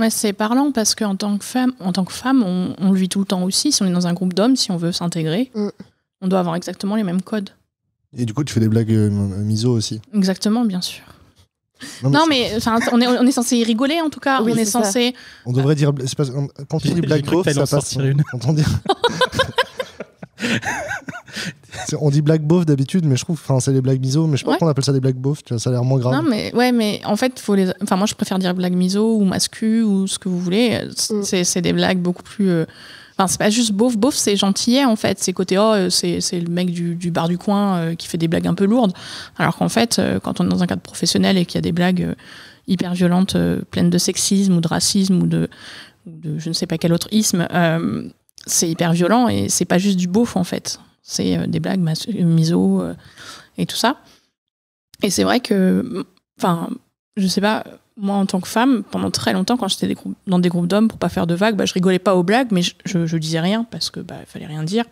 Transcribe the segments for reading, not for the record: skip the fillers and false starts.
Ouais, c'est parlant parce qu'en tant que femme, on le vit tout le temps aussi. Si on est dans un groupe d'hommes, si on veut s'intégrer, on doit avoir exactement les mêmes codes. Et du coup, tu fais des blagues miso aussi. Exactement, bien sûr. Non, mais on est censé y rigoler en tout cas. Oui, on est censé. On devrait dire. Quand on dit blague beauf, ça passe. Quand on dit. On dit blague beauf d'habitude, mais je trouve, c'est les blagues miso, mais je pense qu'on appelle ça des blagues beauf, tu vois, ça a l'air moins grave. Non, mais en fait, moi je préfère dire blague miso ou mascu ou ce que vous voulez. C'est des blagues beaucoup plus. C'est pas juste beauf, c'est gentillet en fait. C'est côté c'est le mec du bar du coin qui fait des blagues un peu lourdes. Alors qu'en fait, quand on est dans un cadre professionnel et qu'il y a des blagues hyper violentes, pleines de sexisme ou de racisme ou de je ne sais pas quel autre isme, c'est hyper violent et c'est pas juste du beauf en fait. C'est des blagues miso et tout ça. Et c'est vrai que, je sais pas, moi en tant que femme, pendant très longtemps, quand j'étais dans des groupes d'hommes pour pas faire de vagues, je rigolais pas aux blagues, mais je disais rien parce que il fallait rien dire.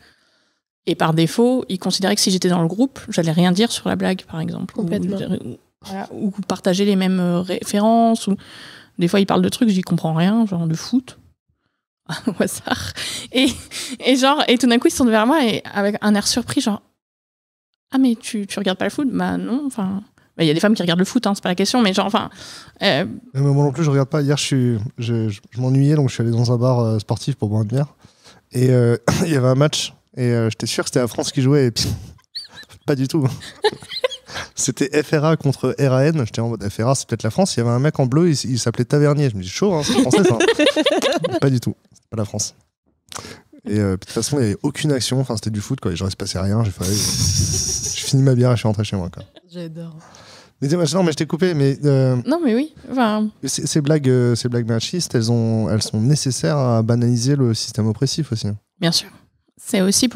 Et par défaut, ils considéraient que si j'étais dans le groupe, j'allais rien dire sur la blague, par exemple. Complètement. Ou partager les mêmes références. Ou des fois, ils parlent de trucs, j'y comprends rien, genre de foot. Au hasard. Et tout d'un coup, ils sont vers moi et avec un air surpris, genre ah, mais tu regardes pas le foot? Bah non, il y a des femmes qui regardent le foot, hein, c'est pas la question, mais mais moi non plus, je regarde pas. Hier, je m'ennuyais, donc je suis allé dans un bar sportif pour boire une bière. Et il y avait un match, et j'étais sûr que c'était la France qui jouait, et puis pas du tout. C'était FRA contre RAN. J'étais en mode FRA, c'est peut-être la France. Il y avait un mec en bleu, il s'appelait Tavernier. Je me dis chaud, hein, c'est français ça. Pas du tout, c'est pas la France. Et de toute façon, il n'y avait aucune action. C'était du foot, quoi. Genre, il se passait rien. J'ai fini ma bière et je suis rentré chez moi, quoi. J'adore. Mais non, mais je t'ai coupé. Mais non, mais oui. Ces blagues machistes, elles sont nécessaires à banaliser le système oppressif aussi. Bien sûr. C'est aussi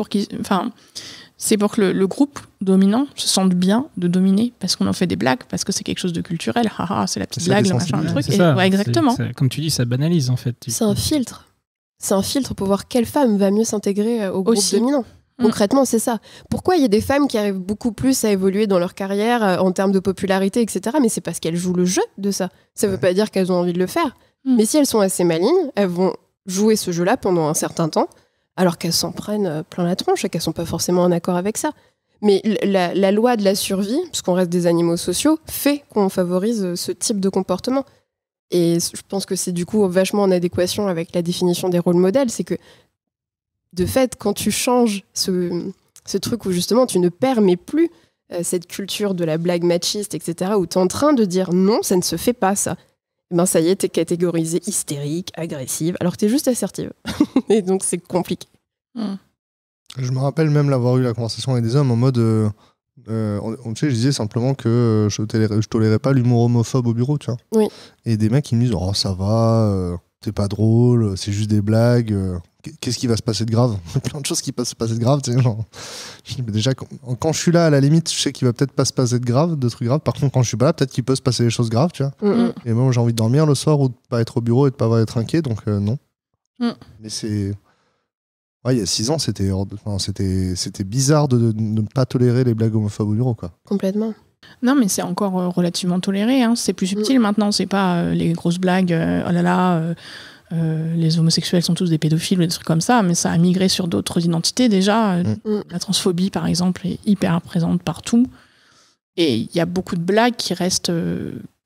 c'est pour que le groupe dominant se sente bien de dominer, parce qu'on en fait des blagues, parce que c'est quelque chose de culturel. C'est la petite blague, le machin, le truc. Exactement. Comme tu dis, ça banalise en fait. C'est un filtre. C'est un filtre pour voir quelle femme va mieux s'intégrer au groupe dominant. Concrètement, c'est ça. Pourquoi il y a des femmes qui arrivent beaucoup plus à évoluer dans leur carrière en termes de popularité, etc. Mais c'est parce qu'elles jouent le jeu de ça. Ça veut pas dire qu'elles ont envie de le faire. Mais si elles sont assez malines, elles vont jouer ce jeu-là pendant un certain temps, alors qu'elles s'en prennent plein la tronche et qu'elles sont pas forcément en accord avec ça. Mais la loi de la survie, puisqu'on reste des animaux sociaux, fait qu'on favorise ce type de comportement. Et je pense que c'est du coup vachement en adéquation avec la définition des rôles modèles. C'est que, de fait, quand tu changes ce truc où justement tu ne permets plus cette culture de la blague machiste, etc., où tu es en train de dire non, ça ne se fait pas ça, ça y est, tu es catégorisée hystérique, agressive, alors que tu es juste assertive. Et donc c'est compliqué. Je me rappelle même l'avoir eu la conversation avec des hommes en mode je disais simplement que je tolérais pas l'humour homophobe au bureau, tu vois. Oui. Et des mecs qui me disent oh ça va, c'est pas drôle, c'est juste des blagues, qu'est-ce qui va se passer de grave? Plein de choses qui peuvent se passer de grave, tu sais, genre. Déjà quand je suis là, à la limite, je sais qu'il va peut-être pas se passer de trucs graves. Par contre, quand je suis pas là, peut-être qu'il peut se passer des choses graves, tu vois. Et moi j'ai envie de dormir le soir ou de pas être au bureau et de pas être inquiet, donc non. Mais c'est il y a 6 ans, c'était bizarre de ne pas tolérer les blagues homophobes au bureau, quoi. Complètement. Non, mais c'est encore relativement toléré. Hein. C'est plus subtil maintenant. C'est pas les grosses blagues. Oh là là, les homosexuels sont tous des pédophiles ou des trucs comme ça. Mais ça a migré sur d'autres identités déjà. La transphobie, par exemple, est hyper présente partout. Et il y a beaucoup de blagues qui restent,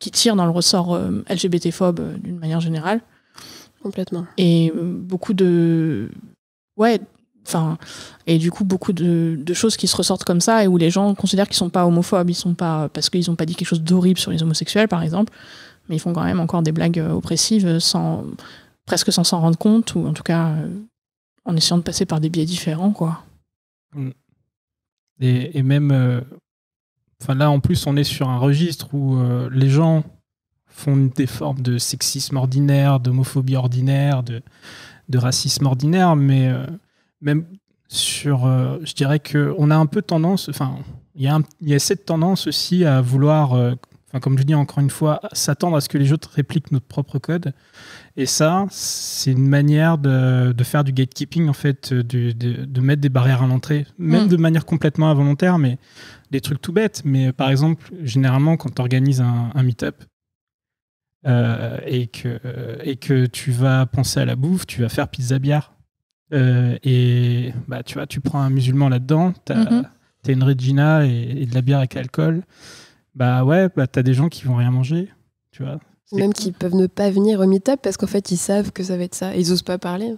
qui tirent dans le ressort LGBT-phobe d'une manière générale. Complètement. Et beaucoup de et du coup beaucoup de choses qui se ressortent comme ça et où les gens considèrent qu'ils sont pas homophobes, ils sont pas parce qu'ils ont pas dit quelque chose d'horrible sur les homosexuels par exemple, mais ils font quand même encore des blagues oppressives presque sans s'en rendre compte, ou en tout cas en essayant de passer par des biais différents, quoi. Et même là en plus on est sur un registre où les gens font des formes de sexisme ordinaire, d'homophobie ordinaire, de racisme ordinaire, mais même sur, je dirais qu'on a un peu tendance, il y a cette tendance aussi à vouloir, comme je dis encore une fois, s'attendre à ce que les autres répliquent notre propre code. Et ça, c'est une manière de faire du gatekeeping, en fait, de mettre des barrières à l'entrée, même de manière complètement involontaire, mais des trucs tout bêtes. Mais par exemple, généralement, quand tu organises un meet-up, et que tu vas penser à la bouffe, tu vas faire pizza bière. Et bah, tu vois, tu prends un musulman là-dedans, t'as une Regina et de la bière avec alcool. Bah ouais, bah, t'as des gens qui vont rien manger, tu vois. Même qui peuvent ne pas venir au meet-up parce qu'en fait, ils savent que ça va être ça. Ils osent pas parler.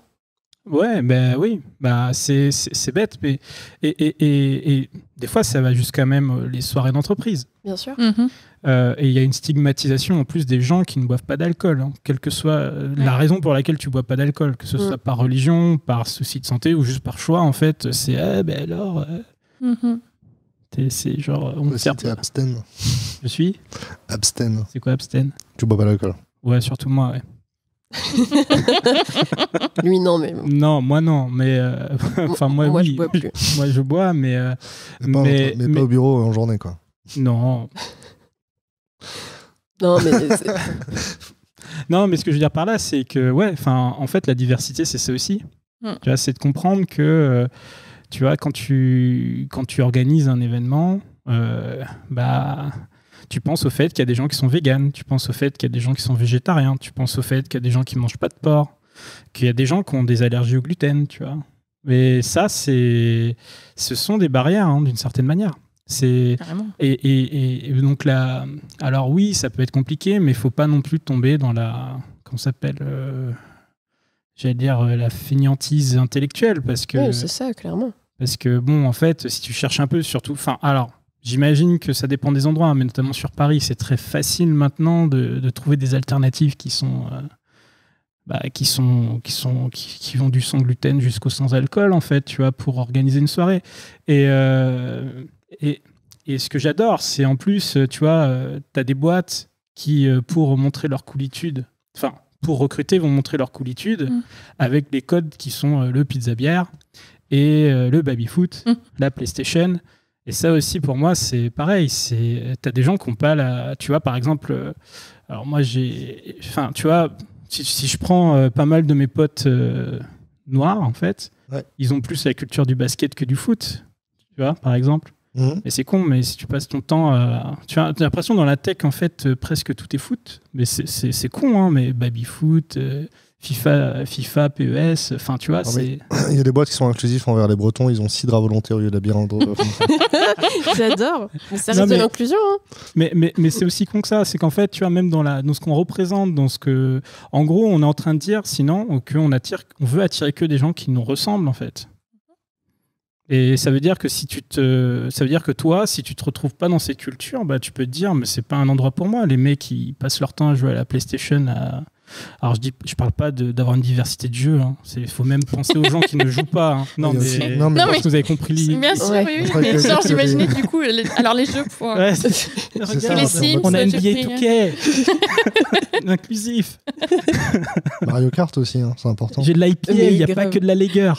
Ouais, ben oui, bah c'est bête, mais et des fois ça va jusqu'à même les soirées d'entreprise. Bien sûr. Et il y a une stigmatisation en plus des gens qui ne boivent pas d'alcool, hein, quelle que soit la raison pour laquelle tu bois pas d'alcool, que ce soit par religion, par souci de santé ou juste par choix, en fait, c'est ben alors. C'est genre on sert. T'es abstène. Je suis abstène. C'est quoi abstène? Tu bois pas d'alcool. Ouais, surtout moi, ouais. Lui non, mais non, moi non, mais enfin moi oui, je bois plus. moi je bois, mais pas au bureau en journée quoi. Non. Non, mais non, mais ce que je veux dire par là, c'est que ouais, enfin en fait la diversité c'est ça aussi. Tu vois, c'est de comprendre que tu vois quand tu organises un événement, bah tu penses au fait qu'il y a des gens qui sont véganes, tu penses au fait qu'il y a des gens qui sont végétariens, tu penses au fait qu'il y a des gens qui mangent pas de porc, qu'il y a des gens qui ont des allergies au gluten, tu vois. Mais ça, ce sont des barrières, hein, d'une certaine manière. Et donc là, alors oui, ça peut être compliqué, mais il faut pas non plus tomber dans la, comment ça s'appelle, j'allais dire la fainéantise intellectuelle, parce que. Oui, c'est ça, clairement. Parce que bon, en fait, si tu cherches un peu, surtout, enfin, alors. J'imagine que ça dépend des endroits, mais notamment sur Paris, c'est très facile maintenant de trouver des alternatives qui vont du sans gluten jusqu'au sans alcool, en fait, tu vois, pour organiser une soirée. Et ce que j'adore, c'est en plus, tu vois, tu as des boîtes qui, pour montrer leur coolitude, enfin, pour recruter, vont montrer leur coolitude avec des codes qui sont le pizza bière et le baby-foot, la PlayStation. Et ça aussi, pour moi, c'est pareil. T'as des gens qui n'ont pas la... Tu vois, par exemple... alors moi, enfin, tu vois, si je prends pas mal de mes potes noirs, en fait, ils ont plus la culture du basket que du foot. Tu vois, par exemple. Et c'est con, mais si tu passes ton temps... tu as l'impression, dans la tech, en fait, presque tout est foot. Mais c'est con, hein, mais baby-foot... FIFA, PES, enfin tu vois, c'est... Il y a des boîtes qui sont inclusifs envers les Bretons, ils ont cidre à volonté au lieu de la bière en dos. J'adore, mais ça reste de l'inclusion. Hein. Mais c'est aussi con que ça, c'est qu'en fait, tu vois, même dans ce qu'on représente, dans ce que... En gros, on est en train de dire, sinon, qu'on veut attirer que des gens qui nous ressemblent, en fait. Et ça veut dire que ça veut dire que toi, si tu te retrouves pas dans cette culture, bah, tu peux te dire, mais c'est pas un endroit pour moi. Les mecs qui passent leur temps à jouer à la PlayStation, alors je parle pas d'avoir une diversité de jeux, hein. Faut même penser aux gens qui ne jouent pas. Hein. Non, mais je pense que vous avez compris l'idée. Bien sûr, oui. Genre, j'imaginais du coup, alors les jeux pour les Sims, on a NBA 2K, inclusif. Mario Kart aussi, hein, c'est important. J'ai de l'IPA, il n'y a pas que de la Lager.